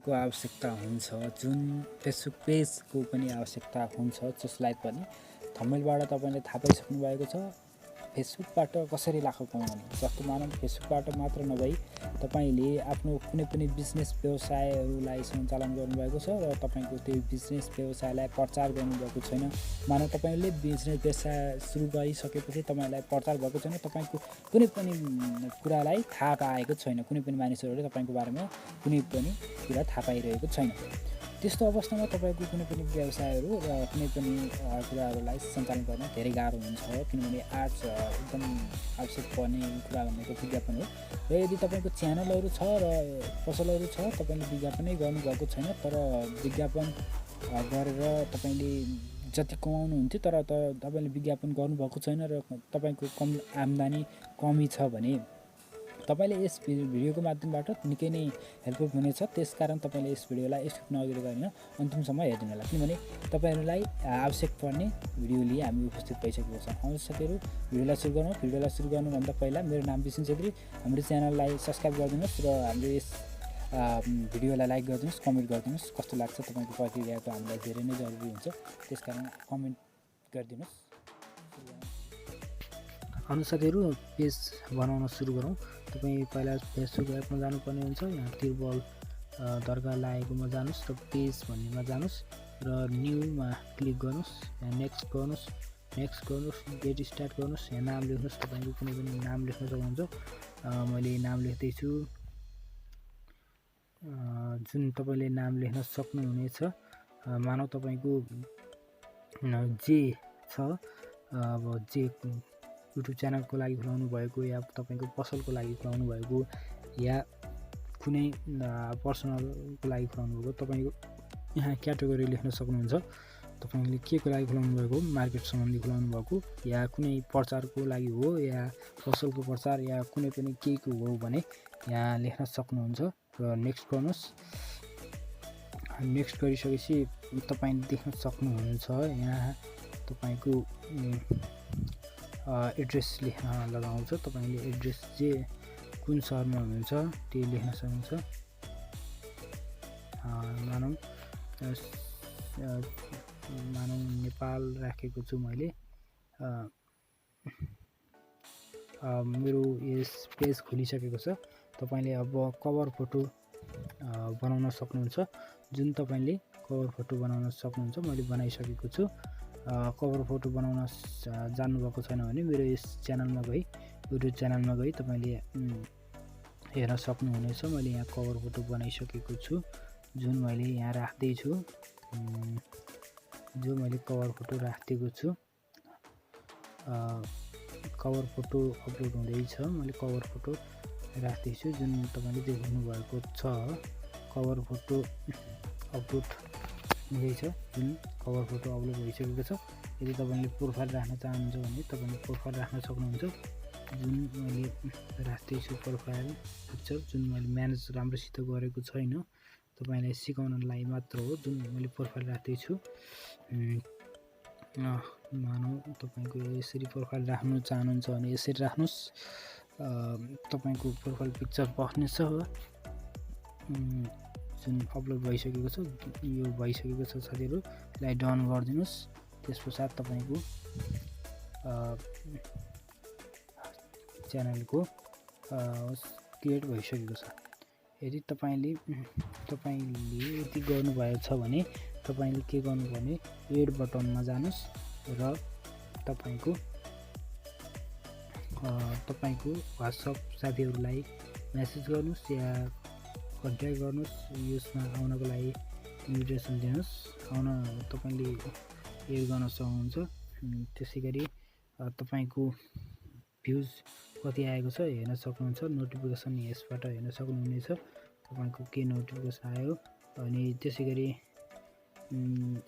को आवश्यकता हुन्छ, जुन फेसबुक पेजको पनि आवश्यकता हुन्छ, जसलाई पनि थम्बनेलबाट तपाईँले थाहा पाइसक्नु भएको छ। फेसबुकबाट कसरी लाख कमाउने, जस्तो मानौँ फेसबुकबाट मात्र नभई तपाईँले आफ्नो कुनै पनि बिजनेस व्यवसायहरूलाई सञ्चालन गर्नुभएको छ र तपाईँको त्यो बिजनेस व्यवसायलाई प्रचार गर्नुभएको छैन। मानौँ तपाईँले बिजनेस व्यवसाय सुरु गरिसकेपछि तपाईँलाई प्रचार भएको छैन, तपाईँको कुनै पनि कुरालाई थाहा पाएको छैन, कुनै पनि मानिसहरूले तपाईँको बारेमा कुनै पनि कुरा थाहा पाइरहेको छैन। त्यस्तो अवस्थामा तपाईँको कुनै पनि व्यवसायहरू र कुनै पनि कुराहरूलाई सञ्चालन गर्न धेरै गाह्रो हुन्छ, किनभने आज एकदम आवश्यक पर्ने कुरा भनेको विज्ञापन हो। र यदि तपाईँको च्यानलहरू छ र पसलहरू छ, तपाईँले विज्ञापनै गर्नुभएको छैन, तर विज्ञापन गरेर तपाईँले जति कमाउनुहुन्थ्यो तर तपाईँले विज्ञापन गर्नुभएको छैन र तपाईँको आम्दानी कमी छ भने तपाईँले यस भिडियोको माध्यमबाट निकै नै हेल्पफुल हुनेछ। त्यसकारण तपाईँले यस भिडियोलाई स्किप नगरिकन अन्तिमसम्म हेरिदिनु होला, किनभने तपाईँहरूलाई आवश्यक पर्ने भिडियो लिए हामी उपस्थित भइसकेको छ। आउनुहोस् साथीहरू, भिडियोलाई सुरु गरौँ। भिडियोलाई सुरु गर्नुभन्दा पहिला मेरो नाम विष्णु छेत्री, हाम्रो च्यानललाई सब्सक्राइब गरिदिनुहोस् र हाम्रो यस भिडियोलाई लाइक गरिदिनुहोस्, कमेन्ट गरिदिनुहोस्। कस्तो लाग्छ तपाईँको प्रतिक्रियाको हामीलाई धेरै नै जरुरी हुन्छ, त्यसकारण कमेन्ट गरिदिनुहोस्। आउनुहोस् साथीहरू, पेज बनाउन सुरु गरौँ। तपाईँ पहिला फेसबुक एपमा जानुपर्ने हुन्छ। यहाँ तिरबल दरगाह लागेकोमा जानुहोस् र पेज भन्नेमा जानुहोस् र न्यूमा क्लिक गर्नुहोस्। यहाँ नेक्स्ट गर्नुहोस्, गेट स्टार्ट गर्नुहोस्। यहाँ नाम लेख्नुहोस्, तपाईँको कुनै पनि नाम लेख्न सक्नुहुन्छ। मैले नाम लेख्दैछु, जुन तपाईँले नाम लेख्न सक्नुहुनेछ। मानौ तपाईँको जे छ, अब जे युट्युब च्यानलको लागि खुलाउनु भएको, या तपाईँको पसलको लागि खुलाउनु भएको, या कुनै पर्सनलको लागि खुलाउनु भएको, तपाईँको यहाँ क्याटेगोरी लेख्न सक्नुहुन्छ। तपाईँले के को लागि खुलाउनु भएको, मार्केट सम्बन्धी खुलाउनु भएको, या कुनै प्रचारको लागि हो, या पसलको प्रचार, या कुनै पनि केहीको हो भने यहाँ लेख्न सक्नुहुन्छ। र नेक्स्ट गर्नुहोस्। नेक्स्ट गरिसकेपछि तपाईँले देख्न सक्नुहुन्छ यहाँ तपाईँको एड्रेस लेख्न लगाउँछ। तपाईँले एड्रेस जे कुन सहरमा हुनुहुन्छ त्यो लेख्न सक्नुहुन्छ। मानौ नेपाल राखेको छु मैले। मेरो यस पेज खोलिसकेको छ। तपाईँले अब कभर फोटो बनाउन सक्नुहुन्छ। जुन तपाईँले कभर फोटो बनाउन सक्नुहुन्छ, मैले बनाइसकेको छु। कभर फोटो बनाउन जान्नुभएको छैन भने मेरो यस च्यानलमा गई, युट्युब च्यानलमा गई तपाईँले हेर्न सक्नुहुनेछ। मैले यहाँ कभर फोटो बनाइसकेको छु, जुन मैले यहाँ राख्दैछु, जो मैले कभर फोटो राखिदिएको छु। कभर फोटो अपलोड हुँदैछ, मैले कभर फोटो राख्दैछु, जुन तपाईँले देख्नु भएको छ। कभर फोटो अपलोड हुँदैछ, जुन कभर फोटो अपलोड भइसकेको छ। यदि तपाईँले प्रोफाइल राख्न चाहनुहुन्छ भने तपाईँले प्रोफाइल राख्न सक्नुहुन्छ। जुन मैले राख्दैछु प्रोफाइल पिक्चर, जुन मैले म्यानेज राम्रोसित गरेको छैन, तपाईँलाई सिकाउनलाई मात्र हो। जुन मैले प्रोफाइल राख्दैछु, मानौ तपाईँको यसरी प्रोफाइल राख्नु चाहनुहुन्छ भने यसरी राख्नुहोस्। तपाईँको प्रोफाइल पिक्चर बस्नेछ, जुन अपलोड भइसकेको छ। यो भइसकेको छ साथीहरू, यसलाई डन गरिदिनुहोस्। त्यसपश्चात तपाईँको च्यानलको क्रिएट भइसकेको छ। यदि तपाईँले यति गर्नुभएको छ भने तपाईँले के गर्नुपर्ने, एड बटनमा जानुहोस् र तपाईँको वाट्सएप साथीहरूलाई मेसेज गर्नुहोस् या कन्ट्याक्ट गर्नुहोस्। यसमा आउनको लागि इन्भिटेसन दिनुहोस्, आउन तपाईँले एड गर्न सक्नुहुन्छ। त्यसै गरी तपाईँको भ्युज कति आएको छ हेर्न सक्नुहुन्छ। नोटिफिकेसन यसबाट हेर्न सक्नुहुनेछ, तपाईँको के नोटिफिकेसन आयो। अनि त्यसै गरी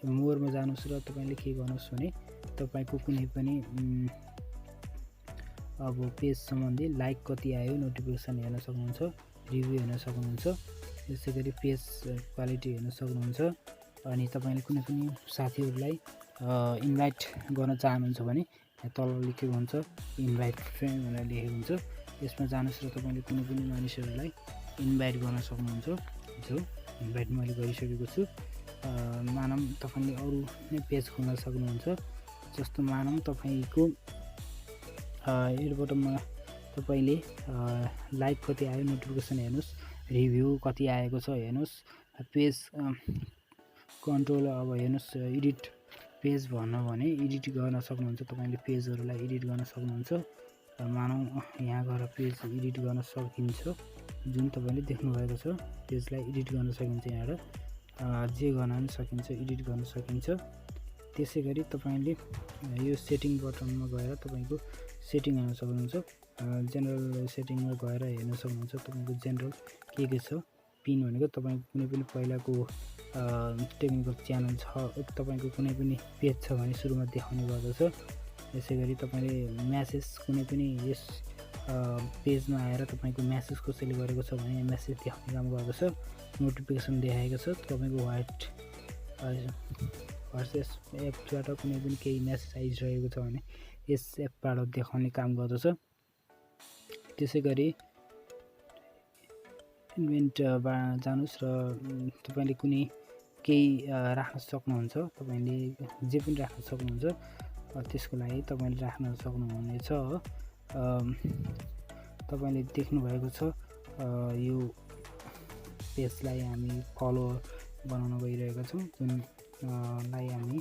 मोरमा जानुहोस् र तपाईँले के गर्नुहोस् भने तपाईँको कुनै पनि अब पेज सम्बन्धी लाइक कति आयो नोटिफिकेसन हेर्न सक्नुहुन्छ, रिभ्यू हेर्न सक्नुहुन्छ। त्यसै गरी पेज क्वालिटी हेर्न सक्नुहुन्छ। अनि तपाईँले कुनै पनि साथीहरूलाई इन्भाइट गर्न चाहनुहुन्छ भने तल लेखेको हुन्छ इन्भाइट फ्रेन्ड भनेर लेखेको हुन्छ। यसमा जानुहोस् र तपाईँले कुनै पनि मानिसहरूलाई इन्भाइट गर्न सक्नुहुन्छ, जो इन्भाइट मैले गरिसकेको छु। मानौँ तपाईँले अरू नै पेज खोल्न सक्नुहुन्छ। जस्तो मानौँ तपाईँको यो बटनमा तपाईँले लाइक कति आयो, नोटिफिकेसन हेर्नुहोस्, रिभ्यू कति आएको छ हेर्नुहोस्, पेज कन्ट्रोल अब हेर्नुहोस्, एडिट पेज भन्नु भने एडिट गर्न सक्नुहुन्छ। तपाईँले पेजहरूलाई एडिट गर्न सक्नुहुन्छ। मानौँ यहाँ गएर पेज एडिट गर्न सकिन्छ। जुन तपाईँले देख्नुभएको छ पेजलाई एडिट गर्न सकिन्छ। यहाँबाट जे गर्न पनि सकिन्छ, एडिट गर्न सकिन्छ। त्यसै गरी तपाईँले यो सेटिङ बटनमा गएर तपाईँको सेटिङ हेर्न सक्नुहुन्छ। जेनरल सेटिङमा गएर हेर्न सक्नुहुन्छ तपाईँको जेनरल के छ। पिन भनेको तपाईँको कुनै पनि पहिलाको टेक्निकल च्यानल छ, तपाईँको कुनै पनि पेज छ भने सुरुमा देखाउने गर्दछ। त्यसै गरी तपाईँले म्यासेज कुनै पनि यस पेजमा आएर तपाईँको म्यासेज कसैले गरेको छ भने म्यासेज देखाउने काम गर्दछ। नोटिफिकेसन देखाएको छ तपाईँको व्हाट्सएप एपबाट कुनै पनि केही म्यासेज आइसकेको छ भने यस एपबाट देखाउने काम गर्दछ। त्यसै गरी इभेन्टमा जानुहोस् र तपाईँले कुनै केही राख्न सक्नुहुन्छ। तपाईँले जे पनि राख्न सक्नुहुन्छ। त्यसको लागि तपाईँले राख्न सक्नुहुनेछ। तपाईँले देख्नुभएको छ यो पेजलाई हामी फलो बनाउन गइरहेका छौँ। जुनलाई हामी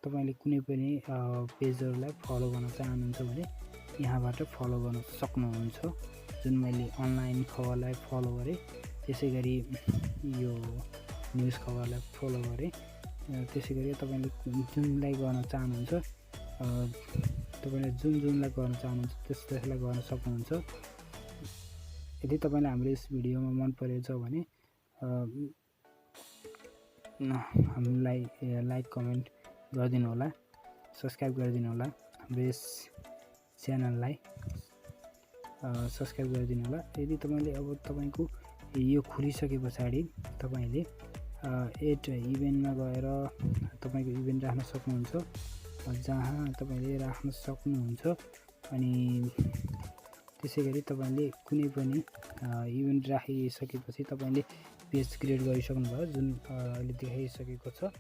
तपाईँले कुनै पनि पेजहरूलाई फलो गर्न चाहनुहुन्छ भने यहाँबाट फलो गर्न सक्नुहुन्छ। जुन मैले अनलाइन खबरलाई फलो गरेँ, त्यसै गरी यो न्युज खबरलाई फलो गरेँ। त्यसै गरी तपाईँले जुनलाई गर्न चाहनुहुन्छ, तपाईँले जुनलाई गर्न चाहनुहुन्छ त्यसलाई गर्न सक्नुहुन्छ। यदि तपाईँलाई हाम्रो यस भिडियोमा मन परेको छ भने हामीलाई लाइक कमेन्ट गरिदिनु होला, सब्सक्राइब गरिदिनु होला। हाम्रो यस च्यानललाई सब्सक्राइब गरिदिनु होला। यदि तपाईँले अब तपाईँको यो खुलिसके पछाडि तपाईँले एड इभेन्टमा गएर तपाईँको इभेन्ट राख्न सक्नुहुन्छ, जहाँ तपाईँले राख्न सक्नुहुन्छ। अनि त्यसै गरी तपाईँले कुनै पनि इभेन्ट राखिसकेपछि तपाईँले पेज क्रिएट गरिसक्नुभयो, जुन अहिले देखाइसकेको छ।